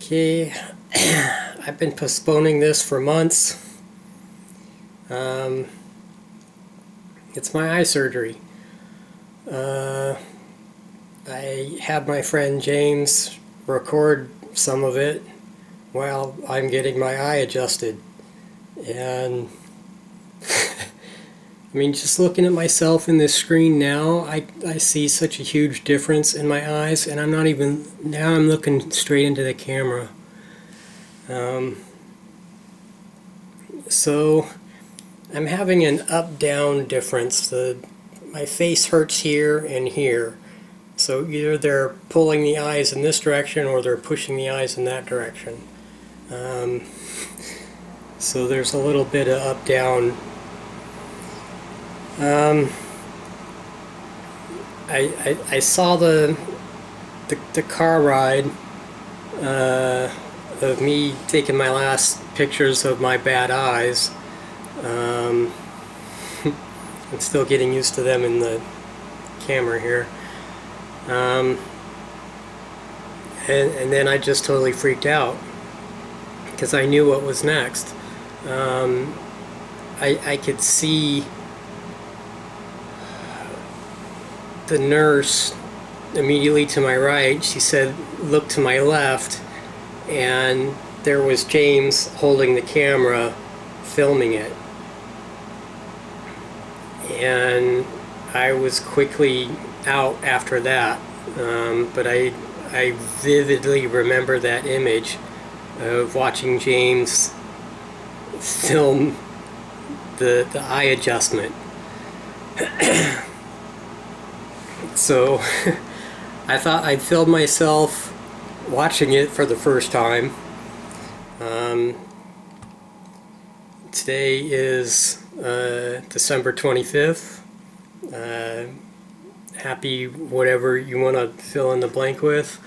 Okay, I've been postponing this for months. It's my eye surgery. I had my friend James record some of it while I'm getting my eye adjusted. And I mean, just looking at myself in this screen now, I see such a huge difference in my eyes, and I'm not even, now I'm looking straight into the camera. So I'm having an up-down difference. My face hurts here and here. So either they're pulling the eyes in this direction or they're pushing the eyes in that direction. So there's a little bit of up-down. I saw the car ride of me taking my last pictures of my bad eyes. I'm still getting used to them in the camera here. And then I just totally freaked out because I knew what was next. I could see the nurse immediately to my right. She said, look to my left, and there was James holding the camera filming it. And I was quickly out after that, but I vividly remember that image of watching James film the eye adjustment. So I thought I'd film myself watching it for the first time. Today is December 25th. Happy whatever you want to fill in the blank with.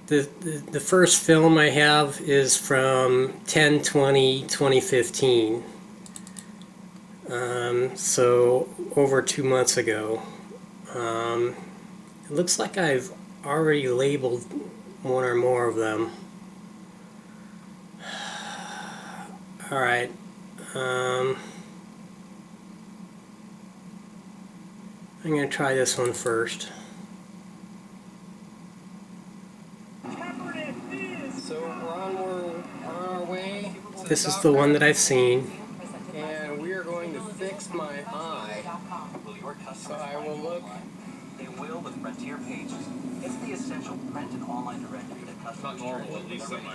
The first film I have is from 10/20/2015. So over 2 months ago. It looks like I've already labeled one or more of them. Alright. I'm going to try this one first. So we're on our way. This is the one that I've seen. And we are going to fix my eye. So I will look. They will with Frontier Pages. It's the essential print and online directory that customers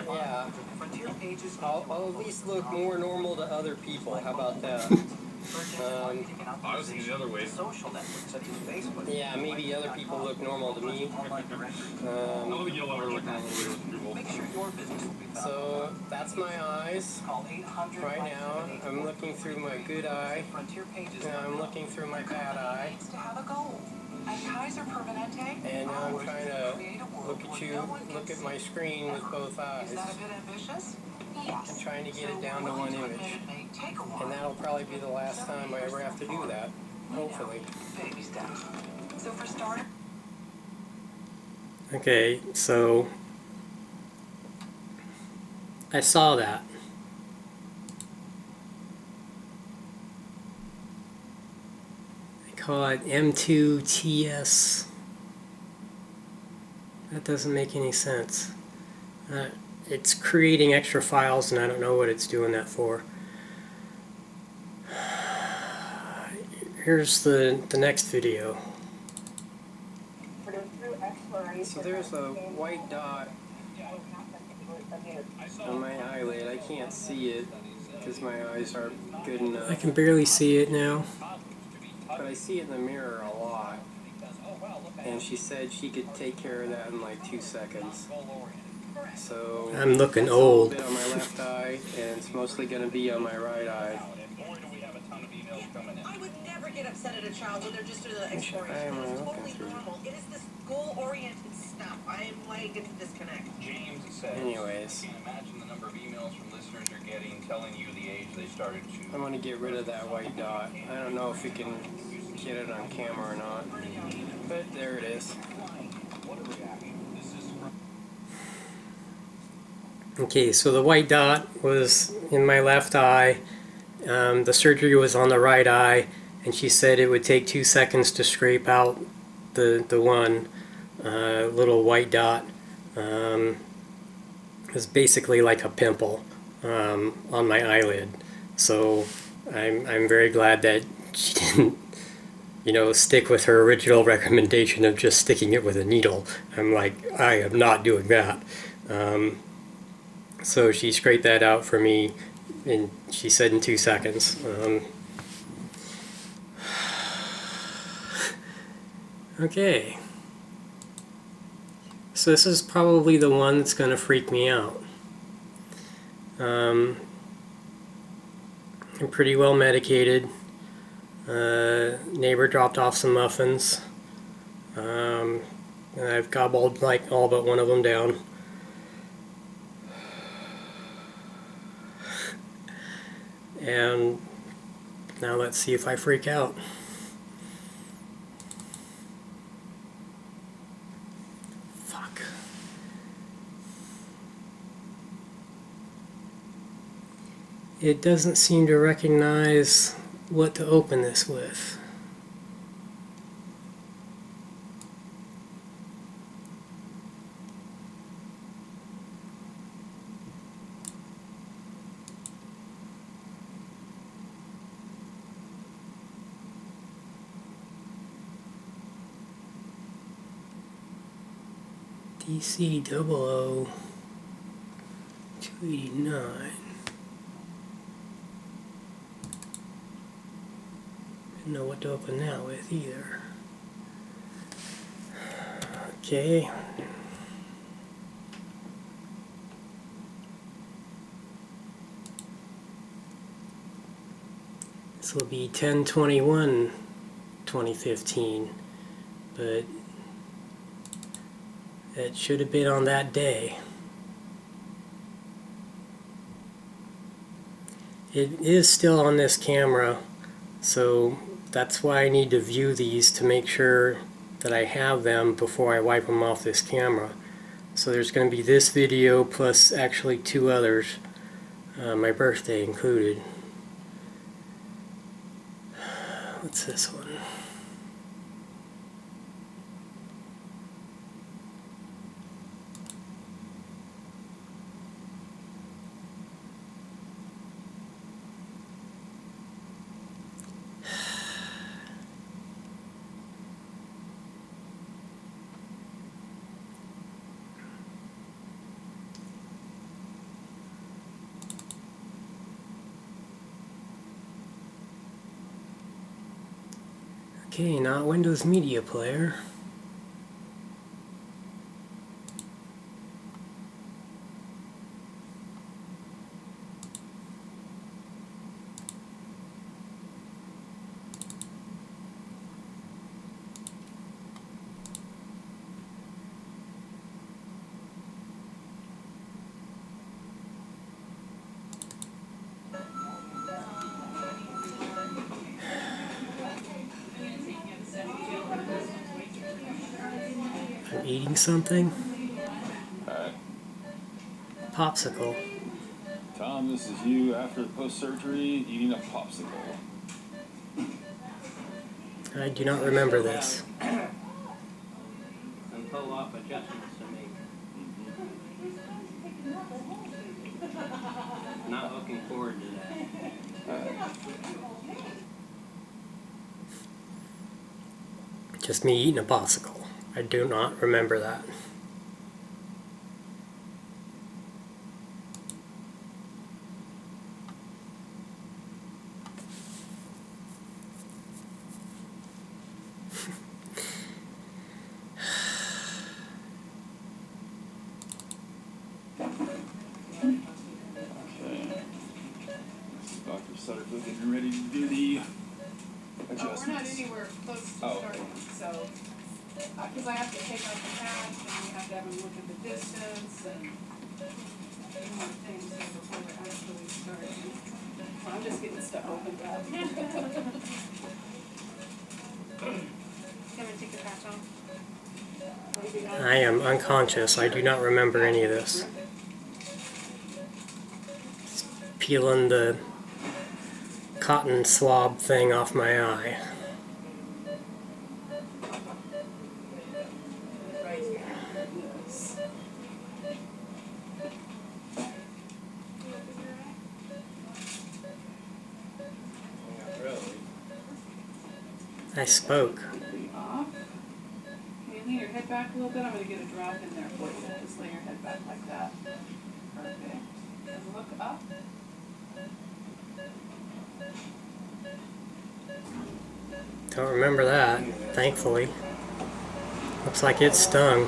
Yeah. Frontier Pages. I'll at least look more normal to other people. How about that? I was thinking the other way. Social networks such as Facebook. Yeah, maybe other people look normal to me. Online directory. Make sure your business will be found. So that's my eyes. Call 800 Right now, I'm looking through my good eye. Frontier Pages. Now I'm looking through my bad eye. To have a goal. At Kaiser Permanente, And now I'm trying to look at you, look at my screen with both eyes. is that a bit ambitious? Yes. I'm trying to get it down to one image. And that'll probably be the last time I ever have to do that. Hopefully. Baby steps. So for starters, Okay, so I saw that. They call it M2TS. That doesn't make any sense. It's creating extra files and I don't know what it's doing that for. Here's the next video. So there's a white dot on my eyelid. I can't see it because my eyes aren't good enough. I can barely see it now. But I see it in the mirror a lot. And she said she could take care of that in like 2 seconds. So I'm looking old. A little bit on my left eye, and it's mostly going to be on my right eye. I would never get upset at a child when they're just doing the exploration. It's totally normal. It is this goal-oriented stuff. I am why I get to disconnect. James says. Anyways. Imagine the number of emails from listeners you're getting telling you the age they started to. I want to get rid of that white dot. I don't know if you can get it on camera or not. But there it is. Okay, so the white dot was in my left eye. The surgery was on the right eye, and she said it would take 2 seconds to scrape out the one little white dot. It was basically like a pimple on my eyelid. So I'm very glad that she didn't, you know, stick with her original recommendation of just sticking it with a needle. I'm like, I am not doing that. So she scraped that out for me, and she said in 2 seconds. Okay. So this is probably the one that's going to freak me out. I'm pretty well medicated. Neighbor dropped off some muffins. And I've gobbled like all but one of them down. And now let's see if I freak out. Fuck. It doesn't seem to recognize what to open this with. DC 00289. Didn't know what to open that with either. Okay. This will be 10/21/2015, but it should have been on that day. It is still on this camera, so that's why I need to view these to make sure that I have them before I wipe them off this camera. So there's going to be this video plus actually 2 others, my birthday included. What's this one? Okay, not Windows Media Player. I'm eating something. Alright. Popsicle. Tom, this is you after post-surgery eating a popsicle. I do not remember this. And pull off adjustments to make. Not looking forward to that. Just me eating a popsicle. I do not remember that. Dr. Sutterfield getting ready to do the adjustments. We're not anywhere close to starting, so, because I have to take out the patch, and we have to have them look at the distance, and more things before we're actually starting. So I'm just getting stuff opened up. Can we take the patch off? I am unconscious. I do not remember any of this. peeling the cotton swab thing off my eye. Right here. Yes. Not really. I spoke. Off. Can you lean your head back a little bit? I'm going to get a drop in there for you. Just lay your head back like that. Perfect. And look up. Don't remember that, thankfully. Looks like it stung.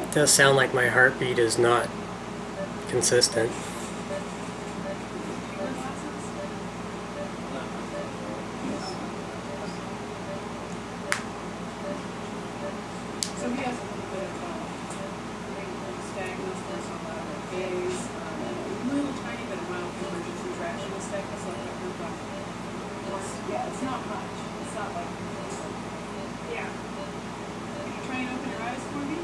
It does sound like my heartbeat is not consistent. So he has a little bit of stagnance on the gaze, and a little tiny bit of mild convergence contractional stagnance, like what you're talking about. Yeah, it's not much. It's not like, yeah. Can you try and open your eyes for me?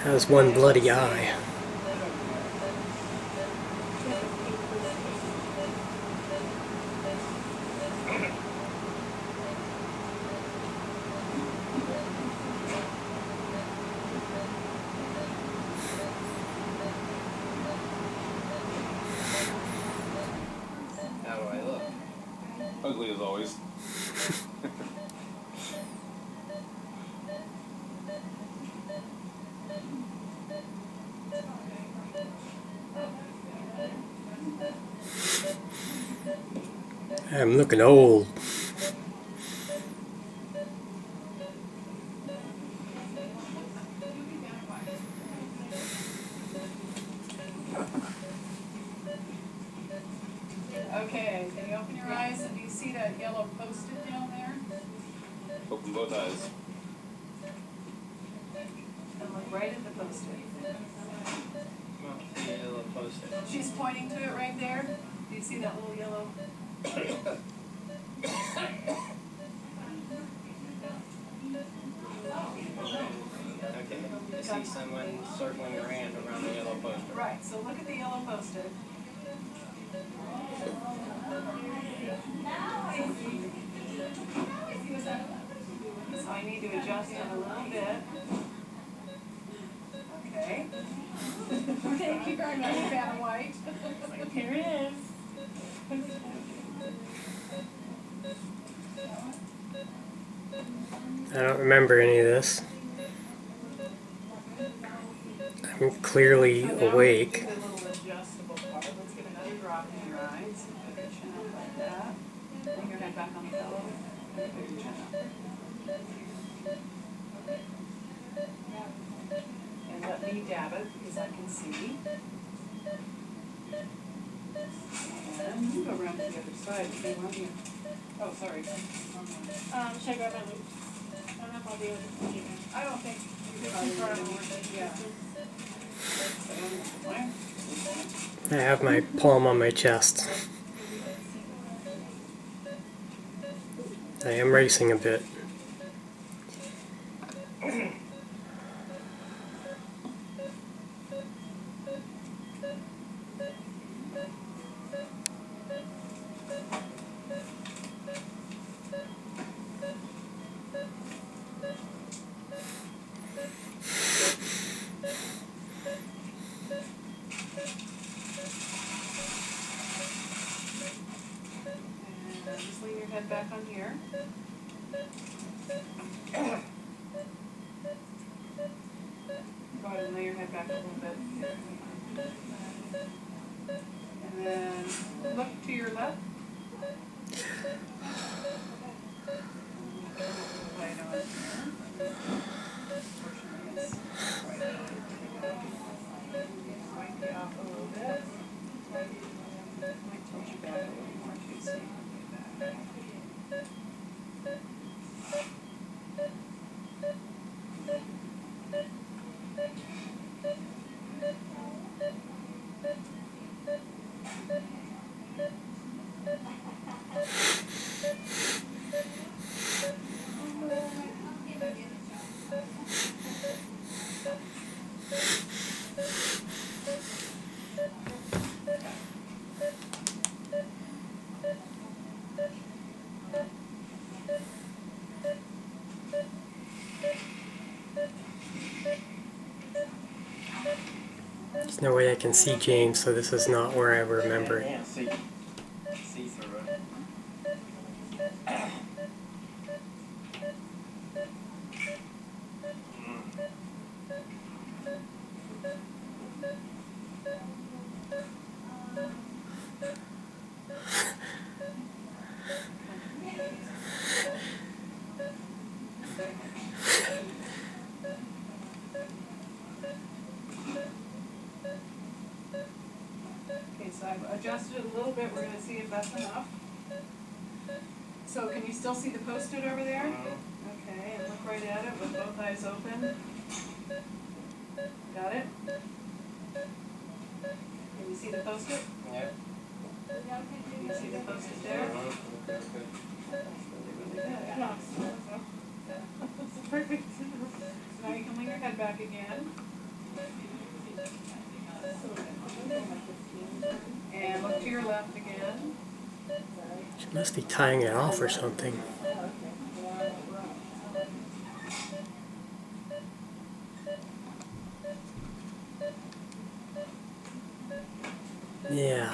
Has one bloody eye. How do I look? Ugly as always. I'm looking old. Okay, can you open your eyes and do you see that yellow post-it down there? Open both eyes. And look right at the post-it. The yellow post-it. She's pointing to it right there. Do you see that little yellow? Okay, I see someone circling around the yellow post-it. Right, so look at the yellow post-it. So I need to adjust it a little bit. Okay. Okay, keep going, my fan of white. Here it is. I don't remember any of this. I'm clearly awake. The little adjustable part. Let's get another drop in your eyes. Put your chin up like that. Bring your head back on the pillow. And put your chin up. And let me dab it because I can see. And you go around to the other side. If you want you. Oh, sorry. Should I grab my loop? I don't know if I'll be able to see it. I don't think you probably would. Yeah. I have my palm on my chest. I am racing a bit. just lean your head back on here. Go ahead and lay your head back a little bit. And then look to your left. Light on here. Unfortunately, it's right on. Wipe you off a little bit. Might tilt you back a little more too, so you can do that. There's no way I can see James, so this is not where I remember it. Yeah, see through it. Okay, so I've adjusted it a little bit. We're going to see if that's enough. So can you still see the Post-it over there? Okay, and look right at it with both eyes open. Got it? Can you see the Post-it? Yeah. Can you see the Post-it there? That's really, really good. Perfect. So now you can lean your head back again. And look to your left again. She must be tying it off or something. Yeah.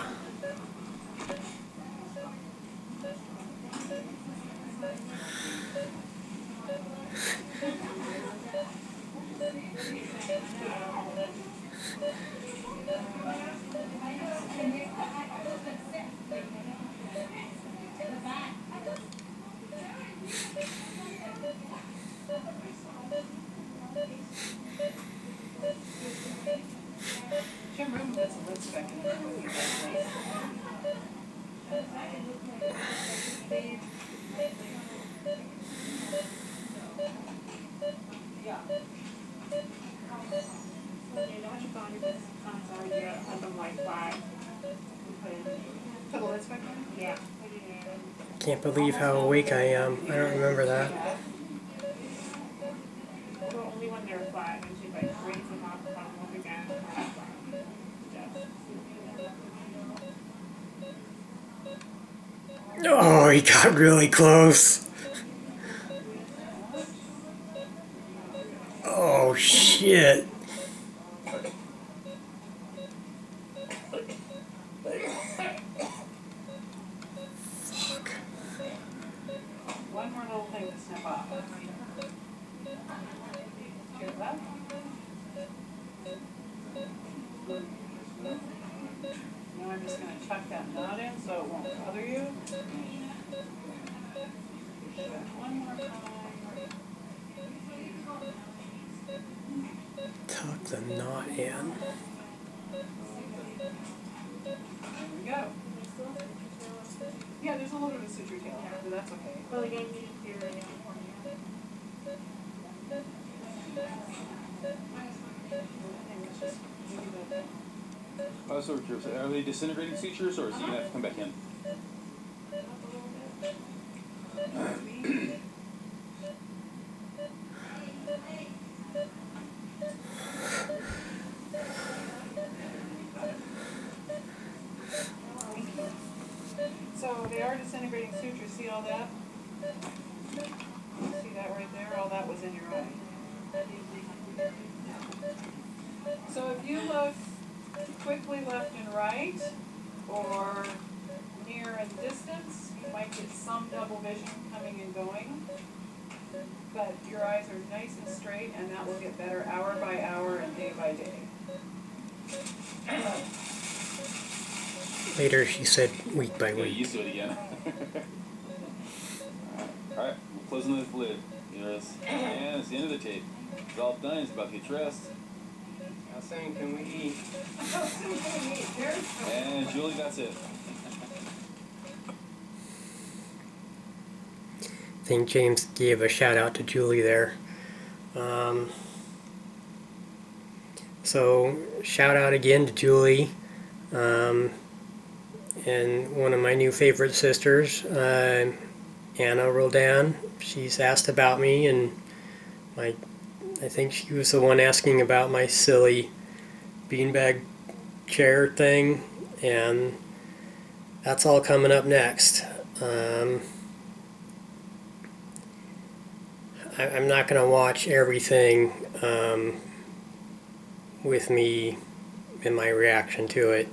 Jim Room does a lid spec in there. Put a lid spec in? Yeah. Can't believe how awake I am. I don't remember that. Well, only when they're flat, and she like brings them up, come up again. Oh, he got really close. Oh, shit. Fuck. One more little thing to snip off. To your left. Now I'm just going to tuck that knot in so it won't bother you. One more time. Tuck the knot in. There we go. Yeah, there's a little bit of a suture tail there, but that's okay. Well, again, you just do it for me. I was sort of curious. Are they disintegrating sutures, or is he gonna have to come back in? So they are disintegrating sutures. See all that? See that right there? All that was in your eye. So if you look quickly left and right, or near and distance, you might get double vision coming and going. But your eyes are nice and straight, and that will get better hour by hour and day by day. Later, she said week by Get week. used to it again. Alright, we're closing the lid. Yes. And it's the end of the tape. It's all done. It's about to get dressed. How soon can we eat? And Julie, that's it. I think James gave a shout out to Julie there. So shout out again to Julie, and one of my new favorite sisters, Anna Roldan. She's asked about me, and I think she was the one asking about my silly beanbag chair thing, and that's all coming up next. I'm not going to watch everything with me in my reaction to it,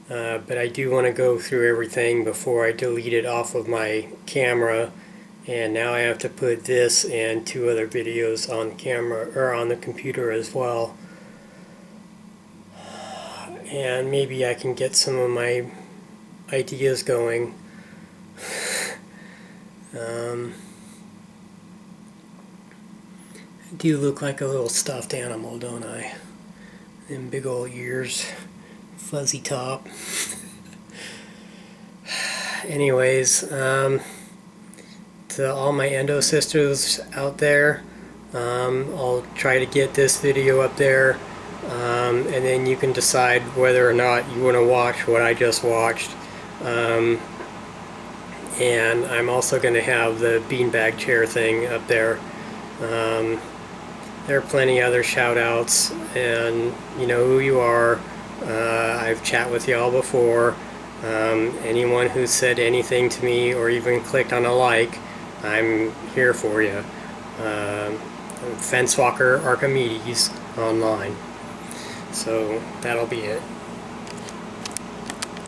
but I do want to go through everything before I delete it off of my camera. And now I have to put this and 2 other videos on the camera or on the computer as well. And maybe I can get some of my ideas going. I do look like a little stuffed animal, don't I? Them big old ears, fuzzy top. Anyways, to all my endo sisters out there, I'll try to get this video up there, and then you can decide whether or not you want to watch what I just watched. And I'm also going to have the beanbag chair thing up there. There are plenty other shout outs, and you know who you are. I've chat with y'all before. Anyone who said anything to me or even clicked on a like, I'm here for you. Fencewalker Archimedes online. So that'll be it.